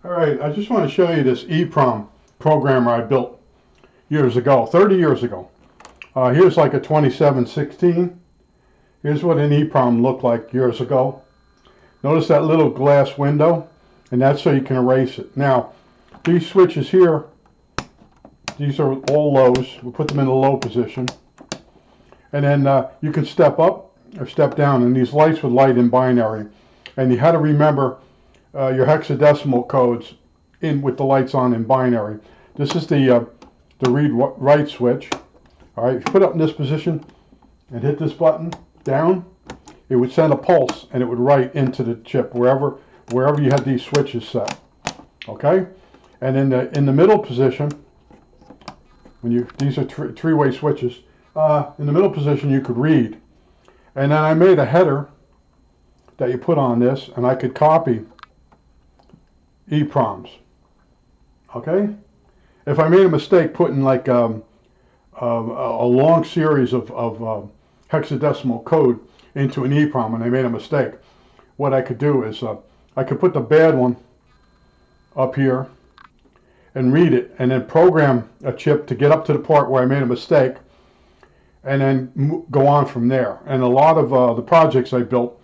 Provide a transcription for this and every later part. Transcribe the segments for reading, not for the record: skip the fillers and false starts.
Alright, I just want to show you this Eprom programmer I built years ago, 30 years ago. Here's like a 2716. Here's what an Eprom looked like years ago. Notice that little glass window, and that's so you can erase it. Now, these switches here, these are all lows. We'll put them in a low position. And then you can step up or step down, and these lights would light in binary. And you had to remember your hexadecimal codes in with the lights on in binary. This is the read write switch. All right, if you put it up in this position and hit this button down, it would send a pulse and it would write into the chip wherever you had these switches set. Okay, and in the middle position, these are three-way switches. In the middle position, you could read, and then I made a header that you put on this, and I could copy EPROMs. Okay? If I made a mistake putting like a long series of hexadecimal code into an EPROM and I made a mistake, what I could do is I could put the bad one up here and read it, and then program a chip to get up to the part where I made a mistake, and then go on from there. And a lot of the projects I built,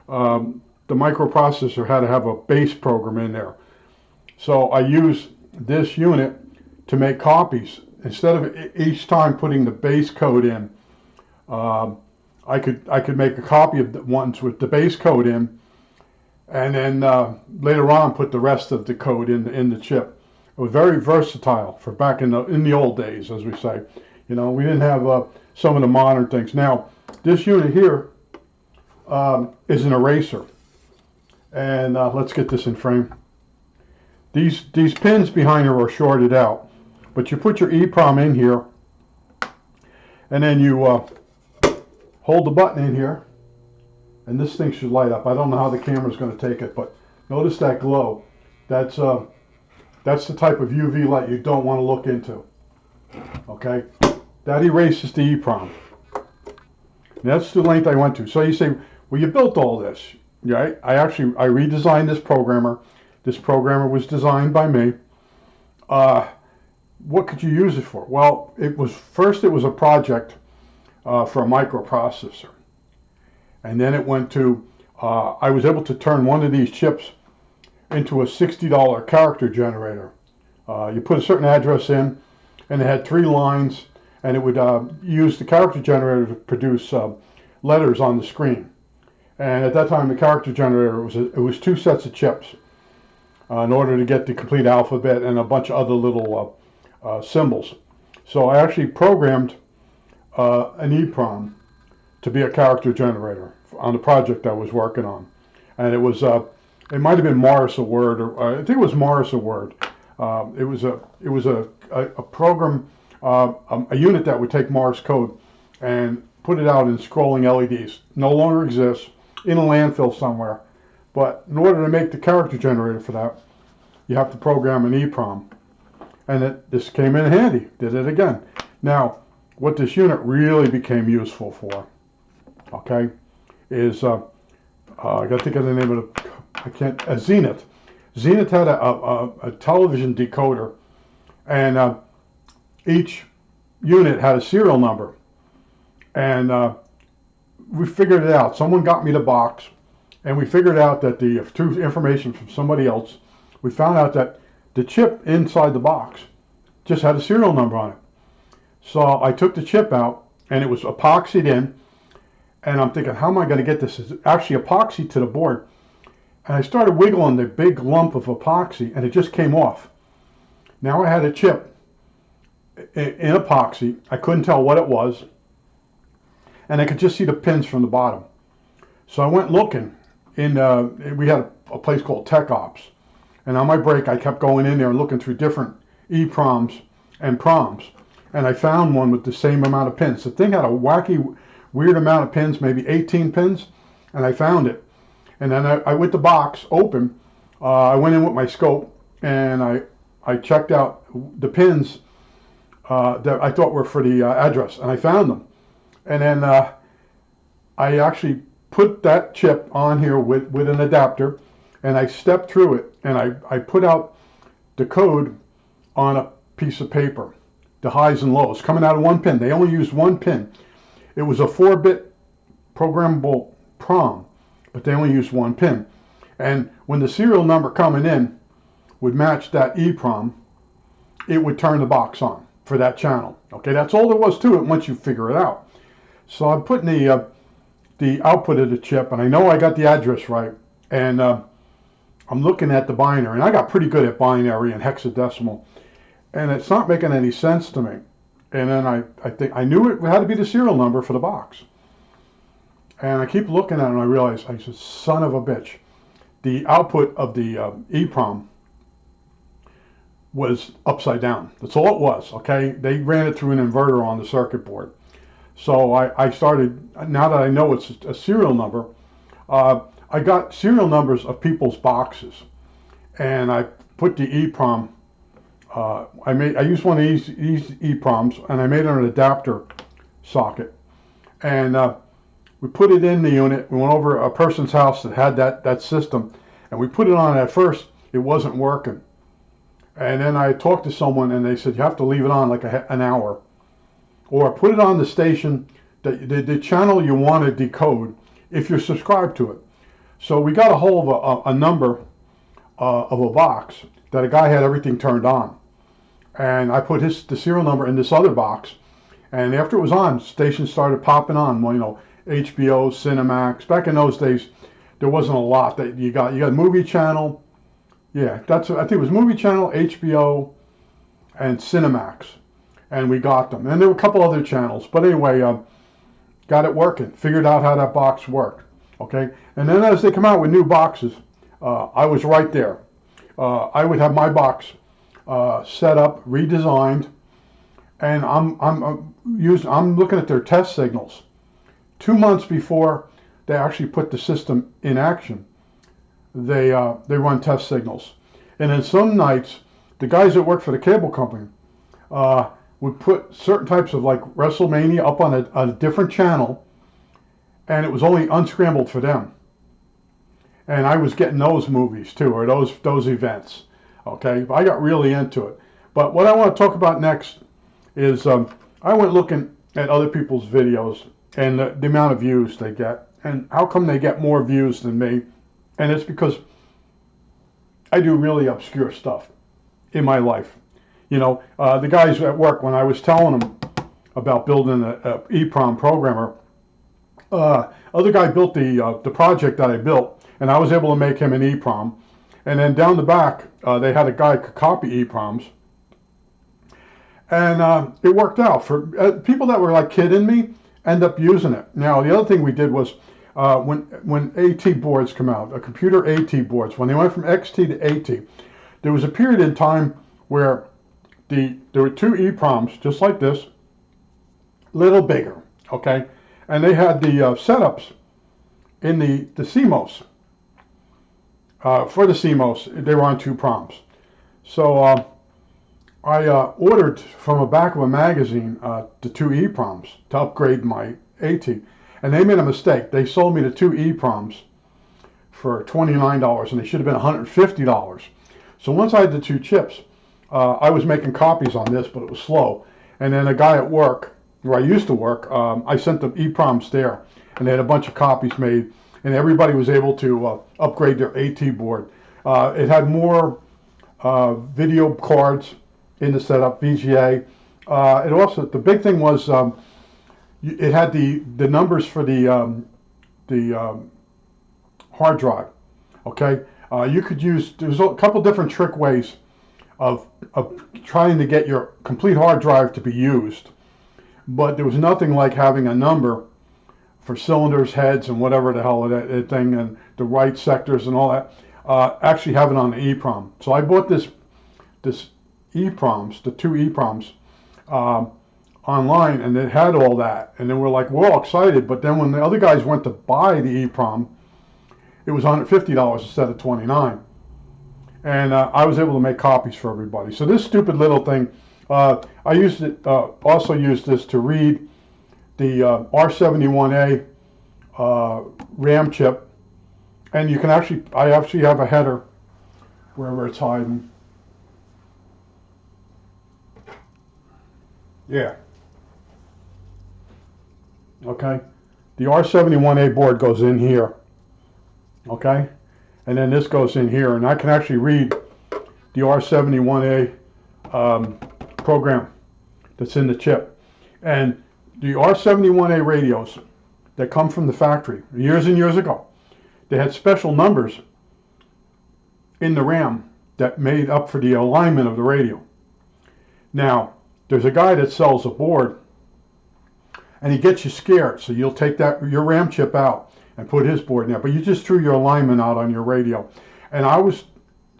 the microprocessor had to have a base program in there. So I use this unit to make copies. Instead of each time putting the base code in, I could make a copy of the ones with the base code in, and then later on put the rest of the code in the chip. It was very versatile for back in the old days, as we say. You know, we didn't have some of the modern things. Now, this unit here is an eraser, and let's get this in frame. These pins behind her are shorted out, but you put your EPROM in here, and then you hold the button in here, and this thing should light up. I don't know how the camera's going to take it, but notice that glow. That's the type of UV light you don't want to look into. Okay, that erases the EPROM. That's the length I went to. So you say, well, you built all this, right? I redesigned this programmer. This programmer was designed by me. What could you use it for? Well, it was a project for a microprocessor, and then it went to I was able to turn one of these chips into a $60 character generator. You put a certain address in, and it had 3 lines, and it would use the character generator to produce letters on the screen. And at that time, the character generator was 2 sets of chips in order to get the complete alphabet and a bunch of other little symbols. So I actually programmed an EPROM to be a character generator on the project I was working on, and it was it might have been Morse a Word, or I think it was Morse a Word. It was a program, a unit that would take Morse code and put it out in scrolling LEDs. No longer exists, in a landfill somewhere. But in order to make the character generator for that, you have to program an EPROM. And this came in handy, did it again. Now, what this unit really became useful for, okay, is, I got to think of the name of Zenith. Zenith had a television decoder, and each unit had a serial number. And we figured it out. Someone got me the box, and we figured out that through information from somebody else, we found out that the chip inside the box just had a serial number on it. So I took the chip out, and it was epoxied in, and I'm thinking, how am I going to get this? It's actually epoxied to the board. And I started wiggling the big lump of epoxy, and it just came off. Now I had a chip in epoxy. I couldn't tell what it was, and I could just see the pins from the bottom. So I went looking. We had a place called Tech Ops, and on my break I kept going in there and looking through different EPROMs and PROMs, and I found one with the same amount of pins. The thing had a wacky, weird amount of pins, maybe 18 pins, and I found it. And then I with the box open, I went in with my scope, and I checked out the pins that I thought were for the address, and I found them. And then I actually put that chip on here with an adapter and I stepped through it, and I put out the code on a piece of paper, the highs and lows, coming out of one pin. They only used one pin. It was a 4-bit programmable PROM, but they only used one pin. And when the serial number coming in would match that Eeprom, it would turn the box on for that channel. Okay, that's all there was to it once you figure it out. So I'm putting the output of the chip, and I know I got the address right, and I'm looking at the binary, and I got pretty good at binary and hexadecimal, and it's not making any sense to me. And then I think I knew it had to be the serial number for the box, and I keep looking at it, and I realize, I said, son of a bitch, the output of the Eeprom was upside down. That's all it was. Okay, they ran it through an inverter on the circuit board. So I started, now that I know it's a serial number, I got serial numbers of people's boxes, and I put the Eeprom, I used one of these Eeproms, and I made an adapter socket, and we put it in the unit. We went over a person's house that had that system, and we put it on. At first it wasn't working, and then I talked to someone, and they said you have to leave it on like an hour, or put it on the station, the channel you want to decode if you're subscribed to it. So we got a hold of a number of a box that a guy had everything turned on, and I put the serial number in this other box, and after it was on, stations started popping on. Well, you know, HBO, Cinemax. Back in those days, there wasn't a lot that you got. You got Movie Channel, yeah, I think it was Movie Channel, HBO, and Cinemax. And we got them. And there were a couple other channels. But anyway, got it working. Figured out how that box worked. Okay? And then as they come out with new boxes, I was right there. I would have my box set up, redesigned, and I'm looking at their test signals. 2 months before they actually put the system in action, they run test signals. And then some nights, the guys that work for the cable company would put certain types of, like, WrestleMania up on a different channel, and it was only unscrambled for them. And I was getting those movies too, or those events. Okay, I got really into it. But what I want to talk about next is I went looking at other people's videos and the amount of views they get, and how come they get more views than me. And it's because I do really obscure stuff in my life. You know, the guys at work, when I was telling them about building a Eprom Programmer, other guy built the project that I built, and I was able to make him an Eprom. And then down the back, they had a guy could copy Eproms, and it worked out. For people that were like kidding me, end up using it. Now, the other thing we did was when AT boards come out, computer AT boards, when they went from XT to AT, there was a period in time where there were two Eproms just like this, little bigger, okay, and they had the setups in the CMOS. For the CMOS, they were on two proms. So I ordered from the back of a magazine the two Eproms to upgrade my AT, and they made a mistake. They sold me the two Eproms for $29, and they should have been $150. So once I had the two chips, I was making copies on this, but it was slow. And then a guy at work, where I used to work, I sent the Eproms there, and they had a bunch of copies made, and everybody was able to upgrade their AT board. It had more video cards in the setup, VGA. It also, the big thing was it had the numbers for the hard drive. Okay, you could use, there's a couple different trick ways of trying to get your complete hard drive to be used, but there was nothing like having a number for cylinders, heads, and whatever the hell that thing, and the right sectors and all that, actually have it on the Eprom. So I bought this Eproms, the two Eproms, online, and it had all that, and then we're all excited. But then when the other guys went to buy the Eprom, it was $150 instead of $29, and I was able to make copies for everybody. So this stupid little thing, I used it. Also used this to read the R71A RAM chip And you can actually, I actually have a header wherever it's hiding. Yeah. Okay. The R71A board goes in here. Okay. And then this goes in here, and I can actually read the R71A program that's in the chip. And the R71A radios that come from the factory years and years ago, they had special numbers in the RAM that made up for the alignment of the radio. Now, there's a guy that sells a board, and he gets you scared, so you'll take your RAM chip out and put his board in there, but you just threw your alignment out on your radio. And I was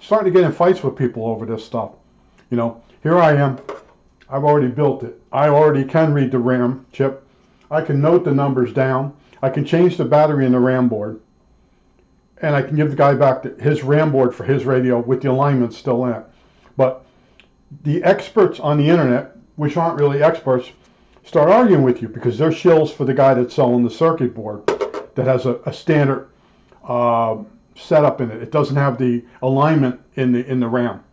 starting to get in fights with people over this stuff. You know, here I am, I've already built it. I already can read the RAM chip. I can note the numbers down. I can change the battery in the RAM board. And I can give the guy back his RAM board for his radio with the alignment still in it. But the experts on the internet, which aren't really experts, start arguing with you because they're shills for the guy that's selling the circuit board that has a standard setup in it. It doesn't have the alignment in the RAM.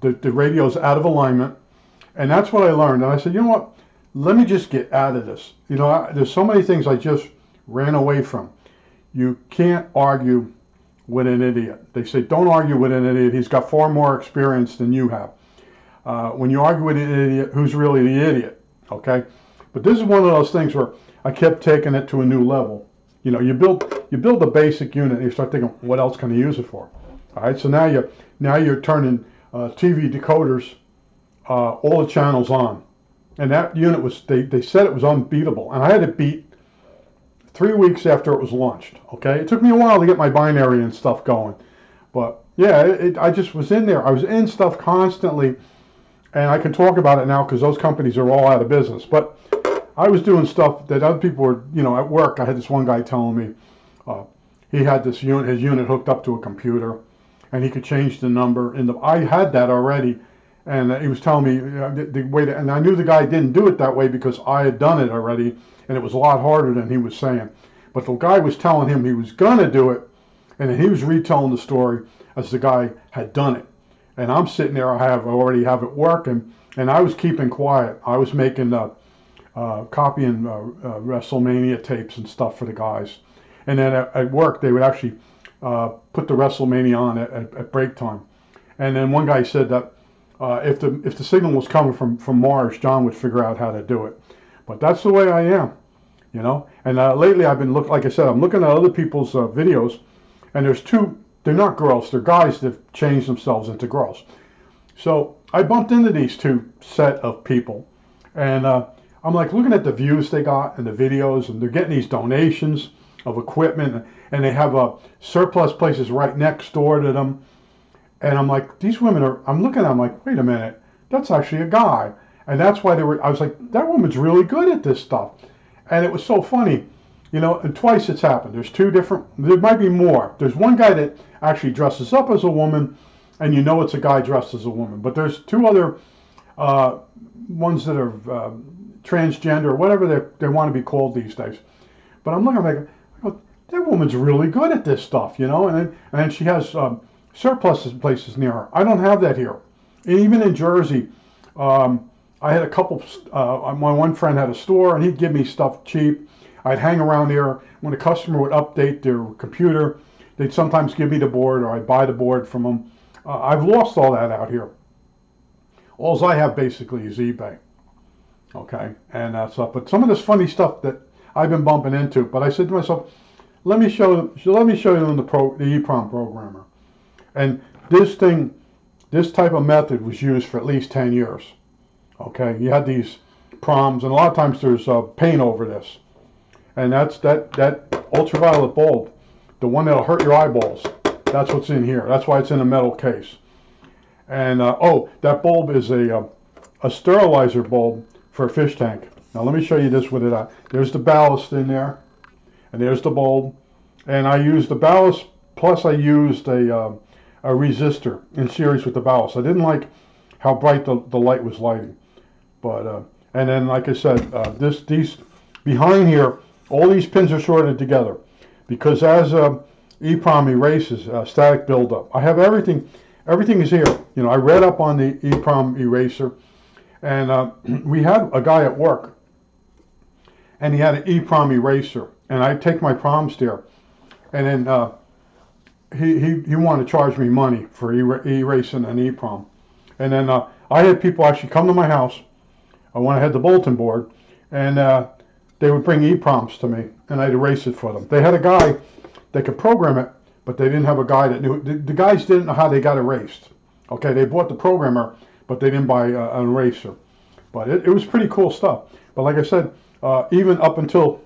The radio's out of alignment, and that's what I learned. And I said, you know what? Let me just get out of this. You know, there's so many things I just ran away from. You can't argue with an idiot. They say, don't argue with an idiot. He's got far more experience than you have. When you argue with an idiot, who's really the idiot? Okay? But this is one of those things where I kept taking it to a new level. You know, you build a basic unit and you start thinking, what else can I use it for? All right, so now you're turning TV decoders, all the channels on. And that unit was, they said it was unbeatable. And I had it beat 3 weeks after it was launched, okay? It took me a while to get my binary and stuff going. But yeah, I just was in there. I was in stuff constantly. And I can talk about it now because those companies are all out of business. But I was doing stuff that other people were, you know, at work. I had this one guy telling me he had his unit hooked up to a computer, and he could change the number. I had that already, and he was telling me the way and I knew the guy didn't do it that way because I had done it already, and it was a lot harder than he was saying. But the guy was telling him he was gonna do it, and then he was retelling the story as the guy had done it. And I'm sitting there, I already have it working, and I was keeping quiet. I was making copying WrestleMania tapes and stuff for the guys. And then at work, they would actually put the WrestleMania on at break time. And then one guy said that if the signal was coming from Mars, John would figure out how to do it. But that's the way I am, you know. And lately, I've been like I said, I'm looking at other people's videos, and there's two. They're not girls. They're guys that have changed themselves into girls. So I bumped into these two set of people, and I'm like looking at the views they got and the videos, and they're getting these donations of equipment, and they have surplus places right next door to them. And I'm like, these women are, I'm looking at them like, wait a minute, that's actually a guy. And that's why I was like, that woman's really good at this stuff. And it was so funny, you know, and twice it's happened. There's two different, there might be more. There's one guy that actually dresses up as a woman, and you know it's a guy dressed as a woman. But there's two other ones that are transgender, whatever they want to be called these days. But I'm looking like, oh, that woman's really good at this stuff, you know, and then she has surplus places near her. I don't have that here. And even in Jersey, I had a couple, my one friend had a store, and he'd give me stuff cheap. I'd hang around there. When a customer would update their computer, they'd sometimes give me the board, or I'd buy the board from them. I've lost all that out here. All I have basically is eBay. Okay, and that's up. But some of this funny stuff that I've been bumping into. But I said to myself, let me show you in the Eprom Programmer. And this type of method was used for at least 10 years. Okay, you had these proms, and a lot of times there's paint over this. And that's that ultraviolet bulb, the one that'll hurt your eyeballs. That's what's in here. That's why it's in a metal case. And oh, that bulb is a sterilizer bulb for a fish tank. Now let me show you this with it on. There's the ballast in there, and there's the bulb. And I used the ballast, plus I used a resistor in series with the ballast. I didn't like how bright the light was lighting. But and then, like I said, these behind here, all these pins are shorted together, because as Eprom erases, static buildup. I have everything. Everything is here. You know, I read up on the Eprom eraser, and we had a guy at work, and he had an Eprom eraser, and I take my proms there, and then he wanted to charge me money for erasing an Eprom, and then I had people actually come to my house when I had the bulletin board, and they would bring EPROMs to me, and I'd erase it for them. They had a guy that could program it, but they didn't have a guy that knew. The guys didn't know how they got erased. Okay, they bought the programmer, but they didn't buy an eraser. But it was pretty cool stuff. But like I said, even up until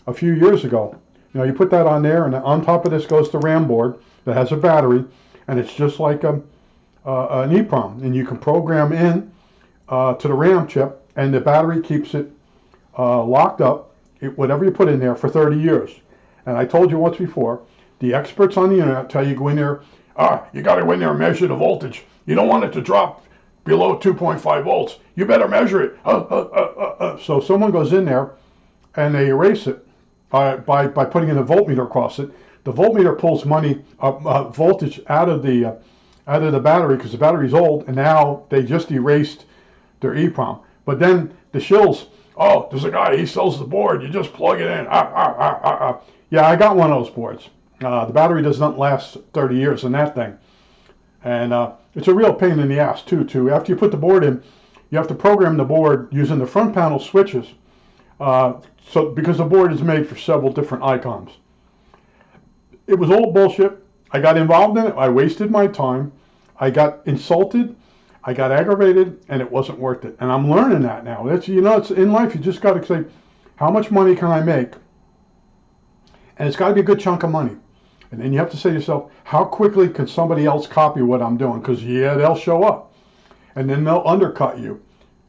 a few years ago, you know, you put that on there, and on top of this goes the RAM board that has a battery, and it's just like an EPROM, and you can program in to the RAM chip, and the battery keeps it locked up, whatever you put in there, for 30 years. And I told you once before, the experts on the internet tell you go in there, you got to go in there and measure the voltage. You don't want it to drop below 2.5 volts. You better measure it. So someone goes in there and they erase it by putting in a voltmeter across it. The voltmeter pulls voltage out of the battery because the battery's old, and now they just erased their EPROM. But then the shills, oh, there's a guy, he sells the board, you just plug it in. Yeah, I got one of those boards. The battery does not last 30 years in that thing. And it's a real pain in the ass, too. After you put the board in, you have to program the board using the front panel switches, because the board is made for several different icons. It was old bullshit. I got involved in it. I wasted my time. I got insulted. I got aggravated, and it wasn't worth it. And I'm learning that now. It's in life, you just got to say, how much money can I make? And it's got to be a good chunk of money. And then you have to say to yourself, how quickly can somebody else copy what I'm doing? Because, yeah, they'll show up. And then they'll undercut you.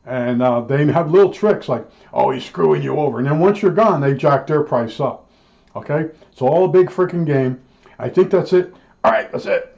And they have little tricks like, oh, he's screwing you over. And then once you're gone, they jack their price up. Okay? It's all a big freaking game. I think that's it. All right, that's it.